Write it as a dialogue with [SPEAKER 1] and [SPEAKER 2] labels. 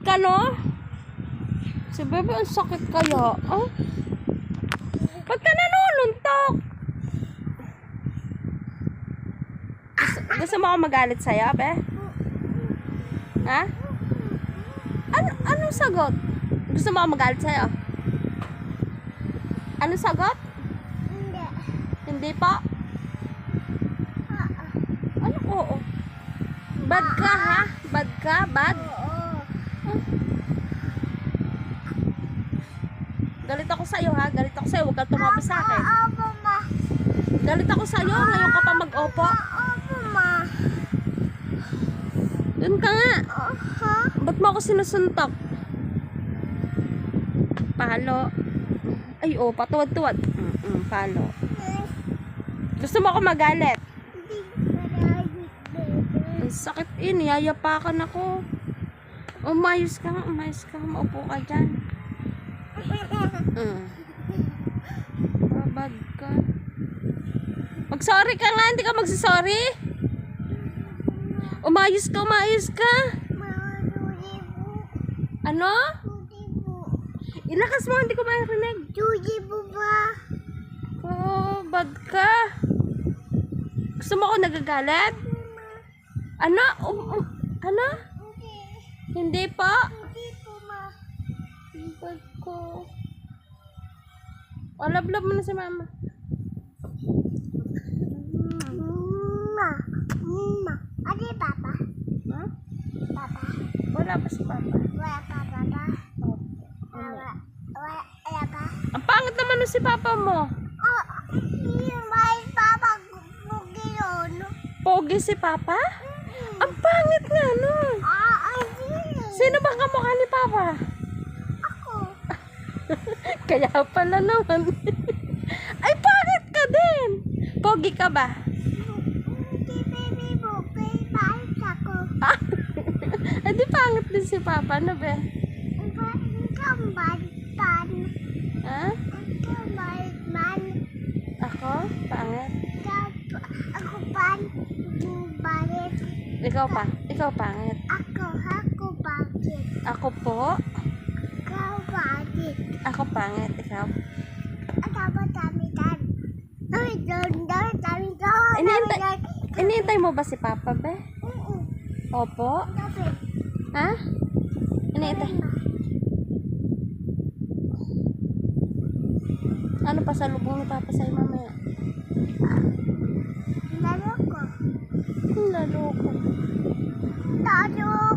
[SPEAKER 1] ka, no? Si Bebe, ang sakit kaya. Ah? Ba't ka nanununtok? Gusto mo ako magalit sa'yo, be? Ha? Anong sagot? Gusto mo ako magalit sa'yo? Anong sagot?
[SPEAKER 2] Hindi.
[SPEAKER 1] Hindi pa? Ano oo? Bad ka, ha? Bad ka? Bad?
[SPEAKER 2] Oo.
[SPEAKER 1] Galit ako sa'yo, ha? Galit ako sa'yo. Huwag kang tumabi sa akin.
[SPEAKER 2] Opo, ma.
[SPEAKER 1] Galit ako sa'yo. Ngayon ka pa mag-opo.
[SPEAKER 2] Opo, ma.
[SPEAKER 1] Doon ka nga.
[SPEAKER 2] Ha?
[SPEAKER 1] Ba't mo ako sinusuntok? Palo. Ay, oh, patuwad-tuwad. Palo. Gusto mo ako magalit?
[SPEAKER 2] Hindi marami, bebe.
[SPEAKER 1] Ang sakit niyayapakan ako. Umayos ka nga, umayos ka. Maupo ka dyan. Babad ka. Mag-sorry ka nga, hindi ka magsasorry. Umayos ka, umayos ka.
[SPEAKER 2] Marami po.
[SPEAKER 1] Ano?
[SPEAKER 2] Hindi po.
[SPEAKER 1] Ilakas mo, hindi ko marinig.
[SPEAKER 2] Juji po ba?
[SPEAKER 1] Oh, bad ka. Gusto mo ako nagagalit? Ano? Ano?
[SPEAKER 2] Hindi.
[SPEAKER 1] Hindi pa?
[SPEAKER 2] Hindi po, ma.
[SPEAKER 1] Bad ko. O, love mo na si mama.
[SPEAKER 2] Ma. Ma. Ano yung papa?
[SPEAKER 1] Ha?
[SPEAKER 2] Papa.
[SPEAKER 1] Wala pa si papa.
[SPEAKER 2] Wala pa, papa.
[SPEAKER 1] Oh.
[SPEAKER 2] Wala pa.
[SPEAKER 1] Ang pangit naman nun si papa mo.
[SPEAKER 2] Oh, yung may papa bugi yun.
[SPEAKER 1] Pogi si papa? Ang pangit nga nun.
[SPEAKER 2] Hindi.
[SPEAKER 1] Sino bang kamukha ni papa?
[SPEAKER 2] Ako.
[SPEAKER 1] Kaya pala naman. Ay, pangit ka din. Pogi ka ba?
[SPEAKER 2] Hindi, baby bugi. Pahit ako.
[SPEAKER 1] Ah, ay, di pangit din si papa, no be?
[SPEAKER 2] Ikaw balitan.
[SPEAKER 1] Ha?
[SPEAKER 2] Ikaw balitan.
[SPEAKER 1] Ako? Pangit?
[SPEAKER 2] Ako balit.
[SPEAKER 1] Ikaw pa? Ikaw pangit?
[SPEAKER 2] Ako bakit?
[SPEAKER 1] Ako po?
[SPEAKER 2] Ikaw balit.
[SPEAKER 1] Ako pangit? Ikaw?
[SPEAKER 2] Ako ba tamitan? Tamitan.
[SPEAKER 1] Inihintay mo ba si papa, be? Opo? Ha? Inihintay? Ano pa sa lubong ni papa sa'yo mamaya?
[SPEAKER 2] Lalo ko.
[SPEAKER 1] Lalo ko.
[SPEAKER 2] Lalo.